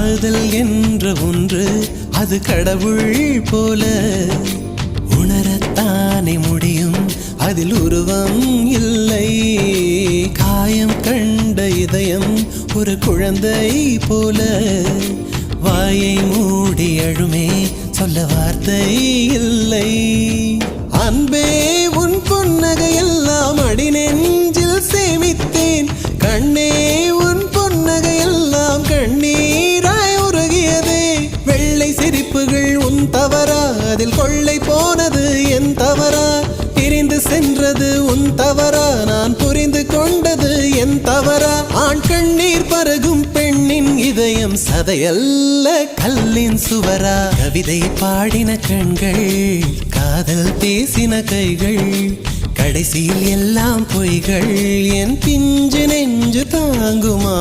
காதல் என்ற ஒன்று அது கடவுள் போல உணரத்தானே முடியும், அதில் உருவம் இல்லை. காயம் கண்ட இதயம் ஒரு குழந்தை போல வாயை மூடி அழுமே, சொல்ல வார்த்தை இல்லை. அன்பே உன் புன்னகையெல்லாம் அடி நெஞ்சில் சேமித்தேன், கண்ணே உன் புன்னகையெல்லாம் கண்ணீராய் உருகியதே. வெள்ளை சிரிப்புகள் உன் தவறா, அதில் கொள்ளை போனது என் தவறா? பிரிந்து சென்றது உன் தவறா, நான் புரிந்து கொண்டது என் தவறா? ஆண் கண்ணீர் பருகும் பெண்ணின் இதயம் சதையல்ல கல்லின் சுவரா? கவிதை பாடின கண்கள், காதல் பேசின கைகள், கடைசியில் எல்லாம் பொய்கள். என் பிஞ்சு நெஞ்சு தாங்குமா?